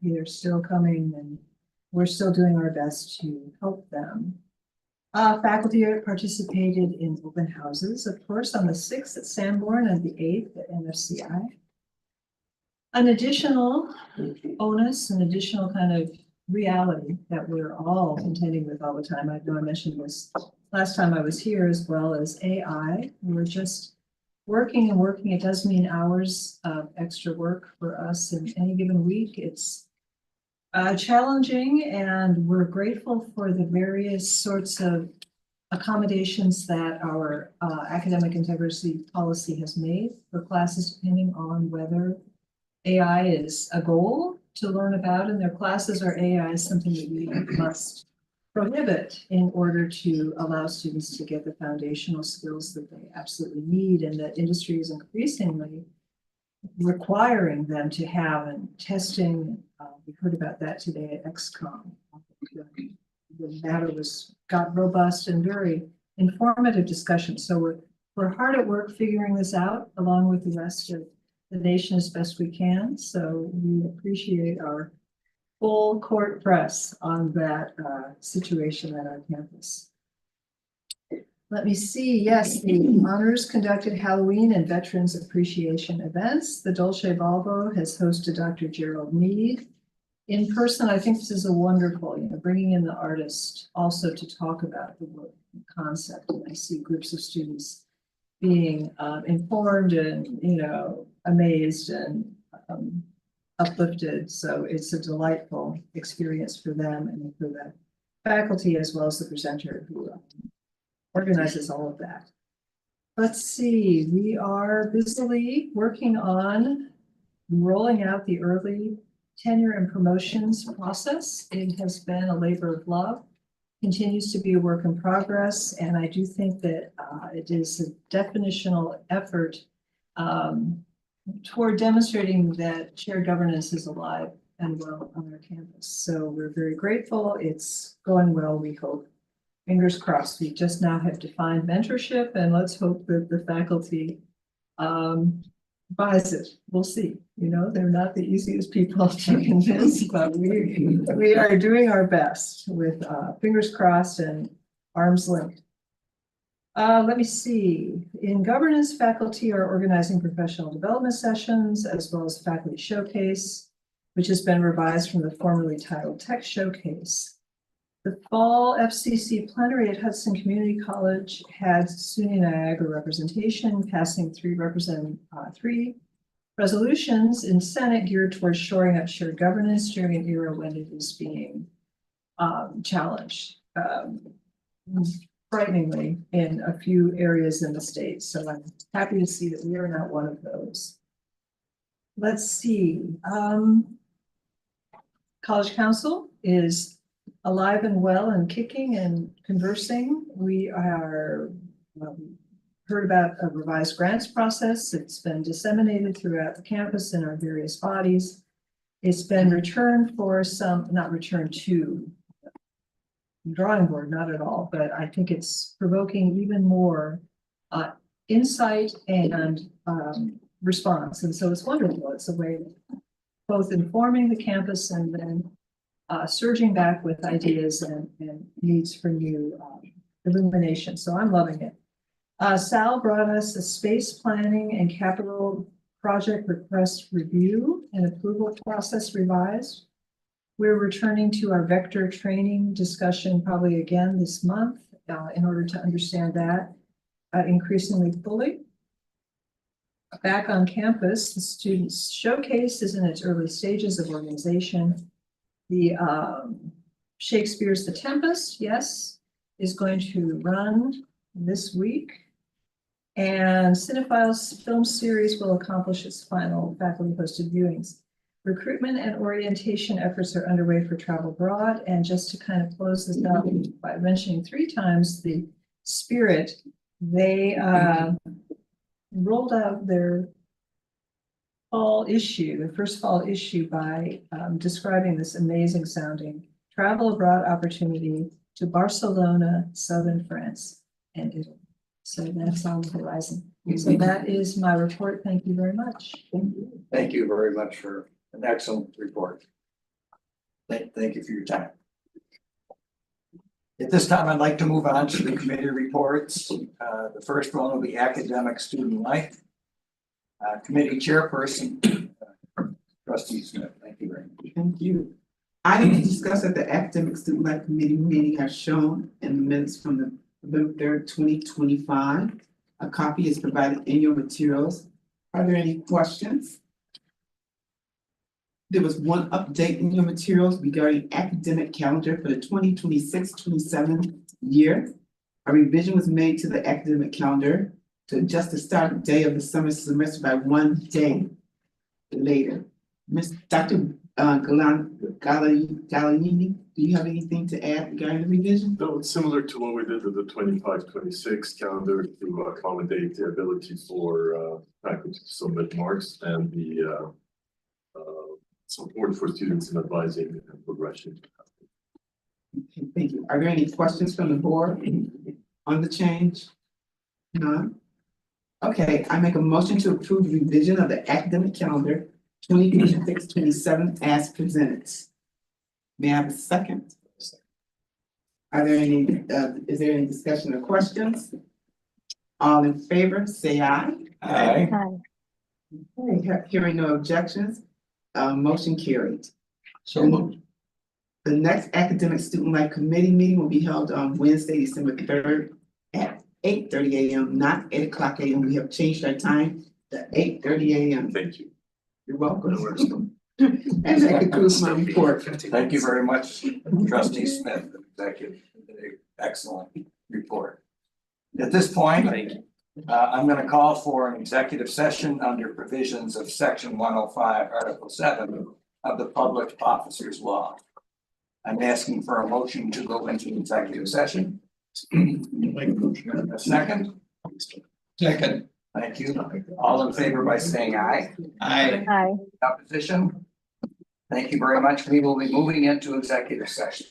They're still coming, and we're still doing our best to help them. Faculty participated in open houses, of course, on the 6th at Sanborn and the 8th at NFCI. An additional onus, an additional kind of reality that we're all contending with all the time. I know I mentioned this last time I was here, as well as AI. We're just working and working. It does mean hours of extra work for us in any given week. It's challenging, and we're grateful for the various sorts of accommodations that our academic integrity policy has made for classes, depending on whether AI is a goal to learn about in their classes or AI is something that we must prohibit in order to allow students to get the foundational skills that they absolutely need, and that industry is increasingly requiring them to have, and testing. We heard about that today at XCOM. The matter got robust and very informative discussion. So we're hard at work figuring this out along with the rest of the nation as best we can. So we appreciate our full court press on that situation at our campus. Let me see. Yes, the honors conducted Halloween and Veterans Appreciation events. The Dolce Volvo has hosted Dr. Gerald Mead in person. I think this is a wonderful, bringing in the artist also to talk about the work and concept. And I see groups of students being informed and, amazed and uplifted. So it's a delightful experience for them and for the faculty, as well as the presenter who organizes all of that. Let's see, we are busily working on rolling out the early tenure and promotions process. It has been a labor of love, continues to be a work in progress, and I do think that it is a definitional effort toward demonstrating that shared governance is alive and well on our campus. So we're very grateful. It's going well, we hope. Fingers crossed. We just now have defined mentorship, and let's hope that the faculty buys it. We'll see. They're not the easiest people to convince, but we are doing our best with fingers crossed and arms linked. Let me see. In governance, faculty are organizing professional development sessions, as well as faculty showcase, which has been revised from the formerly titled Tech Showcase. The fall FCC plenary at Hudson Community College had SUNY Niagara representation, passing three resolutions in Senate geared towards shoring up shared governance during an era when it is being challenged frighteningly in a few areas in the state. So I'm happy to see that we are not one of those. Let's see. College Council is alive and well and kicking and conversing. We are heard about a revised grants process. It's been disseminated throughout the campus in our various bodies. It's been returned for some, not returned to the drawing board, not at all, but I think it's provoking even more insight and response. And so it's wonderful. It's a way of both informing the campus and then surging back with ideas and needs for new illumination, so I'm loving it. Sal brought us a space planning and capital project request review and approval process revised. We're returning to our vector training discussion probably again this month in order to understand that increasingly fully. Back on campus, the students showcase is in its early stages of organization. The Shakespeare's The Tempest, yes, is going to run this week. And Cinephile's film series will accomplish its final faculty-hosted viewings. Recruitment and orientation efforts are underway for travel abroad. And just to kind of close this out by mentioning 3 times the Spirit, they rolled out their fall issue, the first fall issue by describing this amazing sounding travel abroad opportunity to Barcelona, southern France, and Italy. So that's on the horizon. So that is my report. Thank you very much.
Thank you very much for an excellent report. Thank you for your time. At this time, I'd like to move on to the committee reports. The first one will be academic student life. Committee chairperson, Trustee Smith. Thank you very much.
Thank you. Items discussed at the academic student life committee meeting are shown in the minutes from the November 3rd, 2025. A copy is provided in your materials. Are there any questions? There was one update in your materials regarding academic calendar for the 2026-27 year. A revision was made to the academic calendar to adjust the start day of the summer semester by 1 day later. Dr. Galliani, do you have anything to add regarding the revision?
No, it's similar to what we did with the 25-26 calendar to accommodate the ability for faculty to submit marks and the support for students in advising and progression.
Okay, thank you. Are there any questions from the board on the change? None? Okay, I make a motion to approve revision of the academic calendar 2026-27 as presented. May I have a second? Are there any, is there any discussion or questions? All in favor, say aye.
Aye.
Okay, hearing no objections, motion carried.
So moved.
The next academic student life committee meeting will be held on Wednesday, December 3rd at 8:30 a.m., not 8 o'clock a.m. We have changed our time to 8:30 a.m.
Thank you.
You're welcome. And that concludes my report.
Thank you very much, Trustee Smith, executive. Excellent report. At this point, I'm going to call for an executive session under provisions of Section 105, Article 7 of the Public Officers Law. I'm asking for a motion to go into executive session. A second? Second. Thank you. All in favor by saying aye.
Aye.
Hi.
Opposition? Thank you very much. We will be moving into executive session.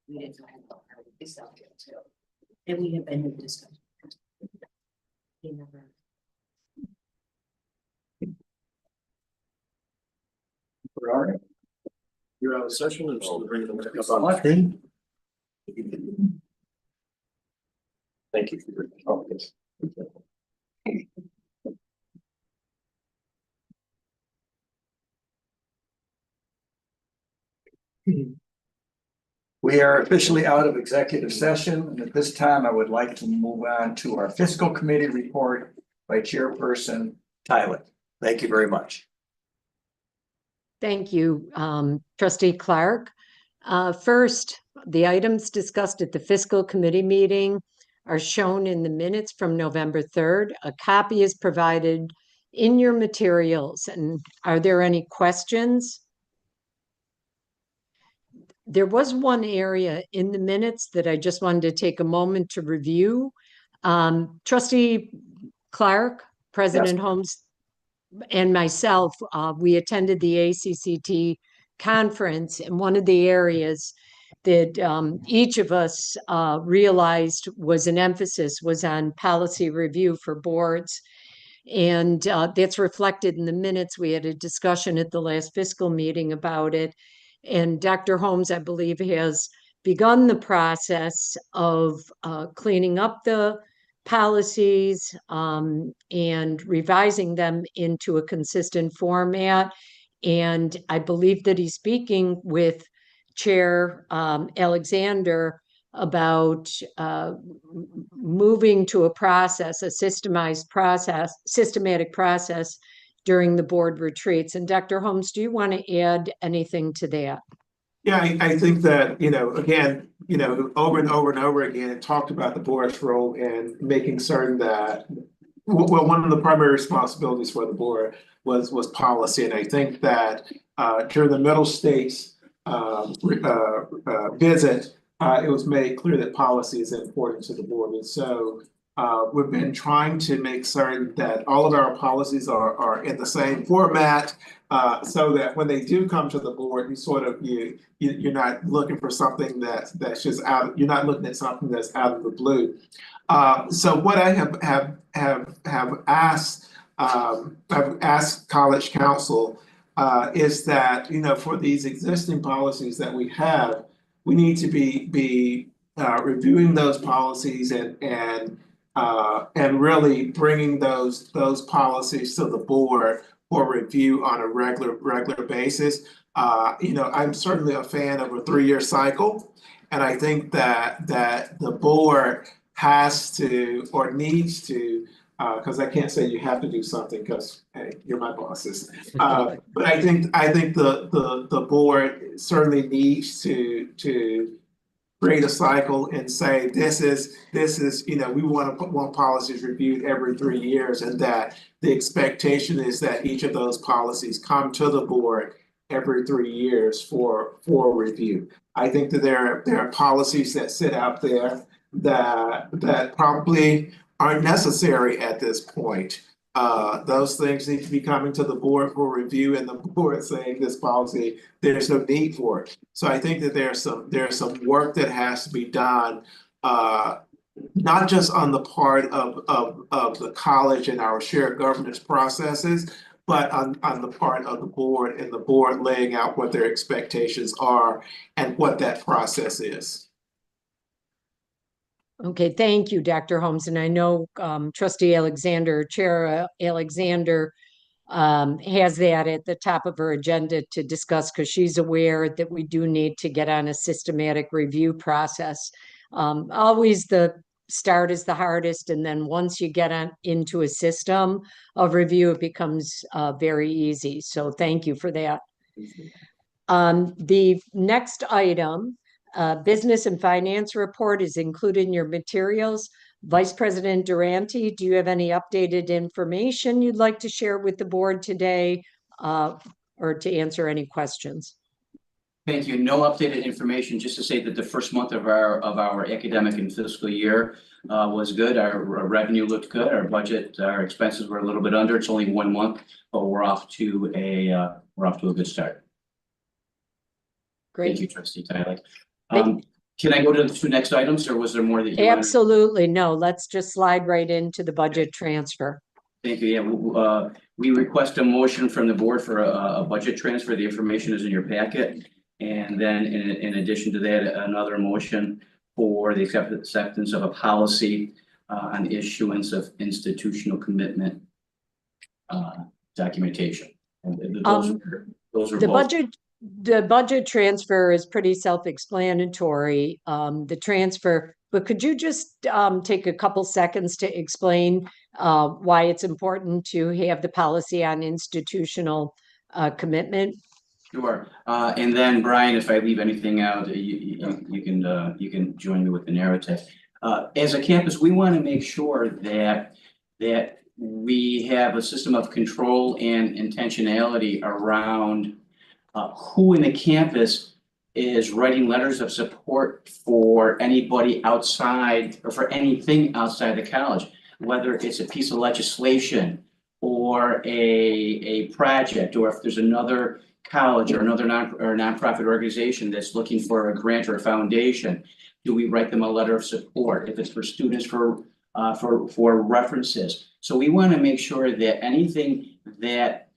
We didn't talk about how it's out there too. And we have been in discussion. You never.
All right. You're out of session and just bring them up on the screen. Thank you for your comments.
We are officially out of executive session, and at this time, I would like to move on to our fiscal committee report by Chairperson Tyler. Thank you very much.
Thank you, Trustee Clark. First, the items discussed at the fiscal committee meeting are shown in the minutes from November 3rd. A copy is provided in your materials. And are there any questions? There was one area in the minutes that I just wanted to take a moment to review. Trustee Clark, President Holmes, and myself, we attended the ACCT conference, and one of the areas that each of us realized was an emphasis was on policy review for boards. And that's reflected in the minutes. We had a discussion at the last fiscal meeting about it. And Dr. Holmes, I believe, has begun the process of cleaning up the policies and revising them into a consistent format. And I believe that he's speaking with Chair Alexander about moving to a process, a systematic process during the board retreats. And Dr. Holmes, do you want to add anything to that?
Yeah, I think that, again, over and over and over again, it talked about the board's role in making certain that, well, one of the primary responsibilities for the board was policy. And I think that during the Middle States visit, it was made clear that policy is important to the board. And so we've been trying to make certain that all of our policies are in the same format, so that when they do come to the board, you're not looking for something that's just out. You're not looking at something that's out of the blue. So what I have asked College Counsel is that for these existing policies that we have, we need to be reviewing those policies and really bringing those policies to the board for review on a regular basis. I'm certainly a fan of a 3-year cycle, and I think that the board has to or needs to, because I can't say you have to do something because hey, you're my bosses. But I think the board certainly needs to create a cycle and say this is we want policies reviewed every 3 years, and that the expectation is that each of those policies come to the board every 3 years for review. I think that there are policies that sit out there that probably aren't necessary at this point. Those things need to be coming to the board for review, and the board saying this policy, there's no need for it. So I think that there's some work that has to be done, not just on the part of the college and our shared governance processes, but on the part of the board, and the board laying out what their expectations are and what that process is.
Okay, thank you, Dr. Holmes. And I know Trustee Alexander, Chair Alexander, has that at the top of her agenda to discuss, because she's aware that we do need to get on a systematic review process. Always the start is the hardest, and then once you get into a system of review, it becomes very easy. So thank you for that. The next item, business and finance report, is included in your materials. Vice President Durante, do you have any updated information you'd like to share with the board today, or to answer any questions?
Thank you. No updated information, just to say that the first month of our academic and fiscal year was good. Our revenue looked good. Our budget, our expenses were a little bit under. It's only 1 month, but we're off to a good start.
Great.
Thank you, Trustee Tyler. Can I go to the two next items, or was there more that you wanted?
Absolutely, no, let's just slide right into the budget transfer.
Thank you. Yeah, we request a motion from the board for a budget transfer. The information is in your packet. And then in addition to that, another motion for the acceptance of a policy on issuance of institutional commitment documentation. And those are both.
The budget transfer is pretty self-explanatory, the transfer, but could you just take a couple seconds to explain why it's important to have the policy on institutional commitment?
Sure. And then Brian, if I leave anything out, you can join me with the narrative. As a campus, we want to make sure that we have a system of control and intentionality around who in the campus is writing letters of support for anybody outside or for anything outside the college, whether it's a piece of legislation or a project, or if there's another college or another nonprofit organization that's looking for a grant or a foundation, do we write them a letter of support? If it's for students, for references. So we want to make sure that anything that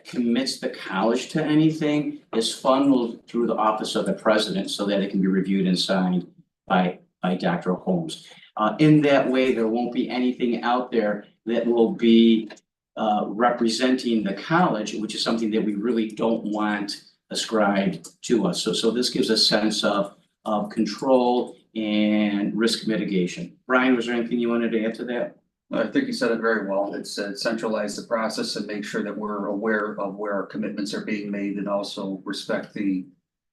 commits the college to anything is funneled through the office of the president so that it can be reviewed and signed by Dr. Holmes. In that way, there won't be anything out there that will be representing the college, which is something that we really don't want ascribed to us. So this gives a sense of control and risk mitigation. Brian, was there anything you wanted to add to that?
I think you said it very well. It's centralize the process and make sure that we're aware of where our commitments are being made, and also respect the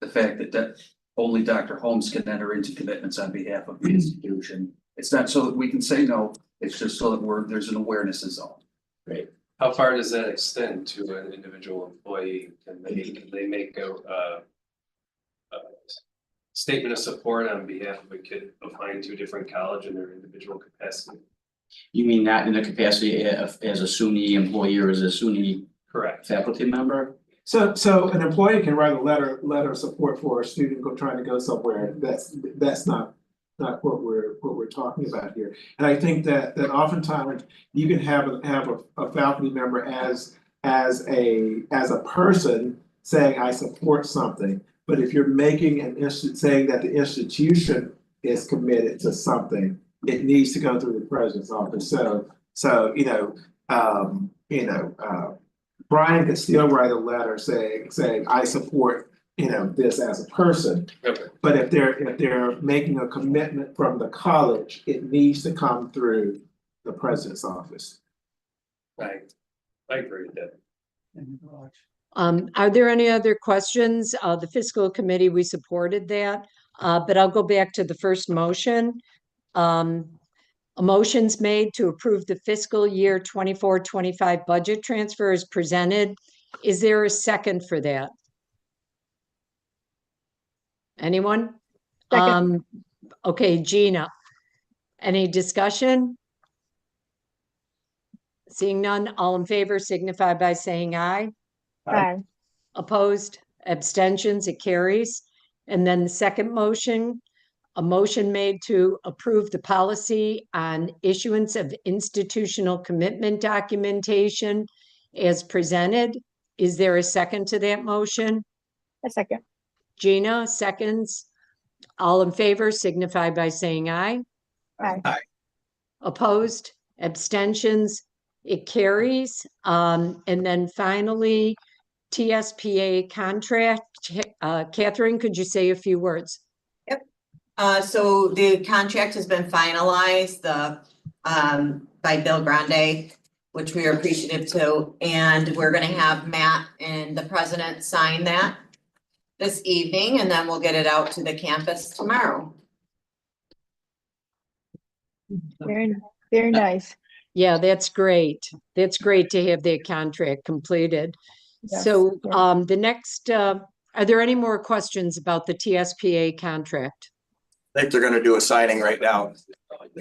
fact that only Dr. Holmes can enter into commitments on behalf of the institution. It's not so that we can say no, it's just so that there's an awareness zone.
Great.
How far does that extend to an individual employee? Can they make a statement of support on behalf of a kid applying to a different college in their individual capacity?
You mean not in the capacity as a SUNY employee or as a SUNY faculty member?
So an employee can write a letter of support for a student trying to go somewhere. That's not what we're talking about here. And I think that oftentimes you can have a faculty member as a person saying I support something, but if you're making saying that the institution is committed to something, it needs to go through the president's office. So Brian could still write a letter saying I support this as a person.
Okay.
But if they're making a commitment from the college, it needs to come through the president's office.
Right. I agree with that.
Are there any other questions? The fiscal committee, we supported that, but I'll go back to the first motion. A motion's made to approve the fiscal year 24-25 budget transfer is presented. Is there a second for that? Anyone?
Second.
Okay, Gina. Any discussion? Seeing none, all in favor signify by saying aye.
Aye.
Opposed, abstentions, it carries. And then the second motion, a motion made to approve the policy on issuance of institutional commitment documentation as presented. Is there a second to that motion?
A second.
Gina, seconds. All in favor signify by saying aye.
Aye.
Opposed, abstentions, it carries. And then finally, TSPA contract. Catherine, could you say a few words?
So the contract has been finalized, by Bill Grande, which we are appreciative to, and we're gonna have Matt and the president sign that this evening, and then we'll get it out to the campus tomorrow.
Very nice.
Yeah, that's great. That's great to have that contract completed.
Yes,
So,
yes.
the next, are there any more questions about the TSPA contract?
I think they're gonna do a signing right now.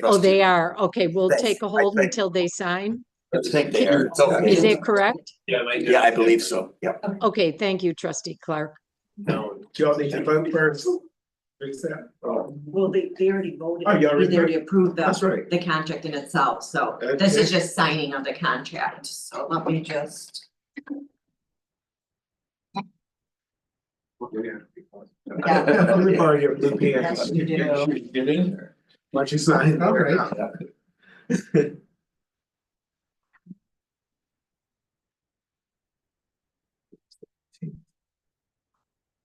Oh, they are. Okay, we'll
Yes,
take a
I
hold
think-
until they sign.
I think they are.
Is that correct?
Yeah, I believe so. Yep.
Okay, thank you, trustee Clark.
Do y'all need to vote first? Fix that.
Well, they already voted.
Oh, you already
They already
did?
approved
That's right.
the contract in itself, so this
Okay.
is just signing of the contract, so let me just.
Let me borrow your blue pen.
Yes, you do.
Get in there. Why don't you sign? All right.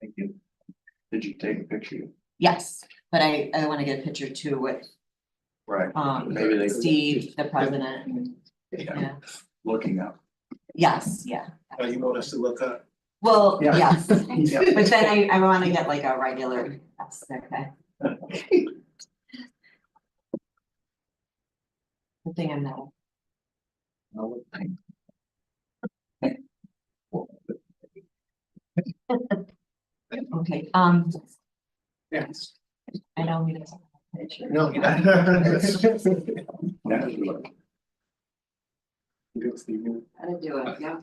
Thank you. Did you take a picture?
Yes, but I wanna get a picture too with
Right. Maybe they-
Steve, the president, and,
Yeah,
yeah,
looking up.
yes, yeah.
Oh, you want us to look up?
Well,
Yeah.
yes,
Yeah.
but then I wanna get like a regular, yes, okay. Good thing I'm not. Okay,
Yes.
I don't need a picture.
No.
How to do it, yeah.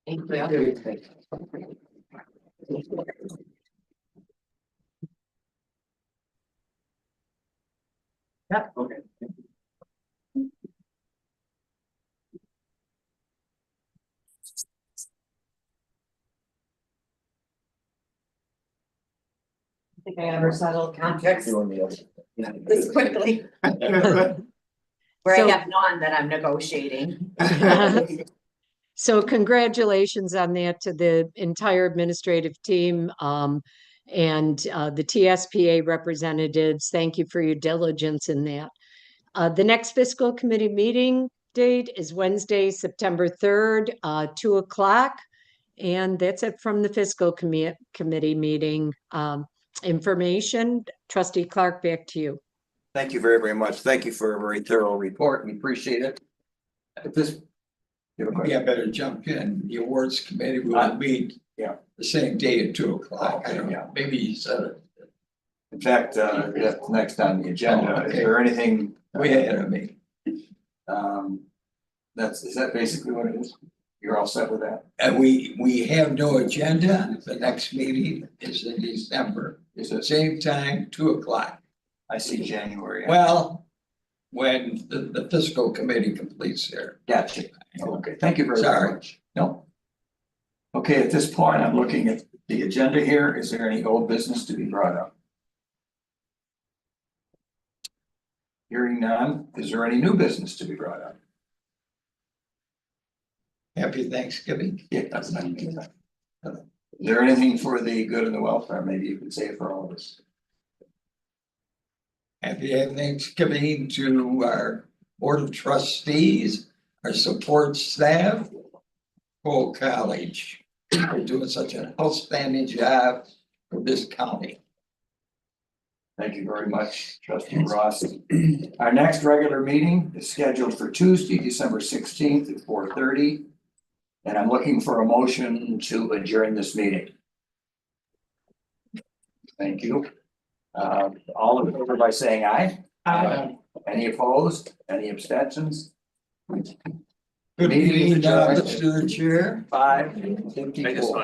Thank you.
Yeah, okay.
I think I ever settled contracts this quickly, where
So-
I have none that I'm negotiating.
So congratulations on that to the entire administrative team, and the TSPA representatives. Thank you for your diligence in that. The next fiscal committee meeting date is Wednesday, September 3rd, 2:00. And that's it from the fiscal committee meeting. Information, Trustee Clark, back to you.
Thank you very, very much. Thank you for a very thorough report. We appreciate it. At this. You have a
Maybe I
question?
better jump in. The awards committee will meet
Yeah.
the same day at 2:00. I don't
Yeah.
know, maybe you said it
In fact, that's next on the agenda. Is
Okay.
there anything?
way ahead of me.
Is that basically what it is? You're all set with that?
And we have no agenda. The next meeting is in December.
Is
At the
it,
same time, 2:00.
I see January.
Well, when the fiscal committee completes their.
Gotcha. Okay, thank you very
Sorry.
much. No. Okay, at this point, I'm looking at the agenda here. Is there any old business to be brought up? Hearing none, is there any new business to be brought up?
Happy Thanksgiving.
Yeah, that's not. Is there anything for the good and the welfare? Maybe you could say it for all of us.
Happy Thanksgiving to our board of trustees, our support staff, whole college. They're doing such an outstanding job for this county.
Thank you very much, Trustee Ross. Our next regular meeting is scheduled for Tuesday, December 16th at 4:30. And I'm looking for a motion to adjourn this meeting. Thank you. All in favor by saying aye?
Aye.
Any opposed? Any abstentions?
Good
Meeting is
meeting,
adjourned.
Mr. Chair.
5:54.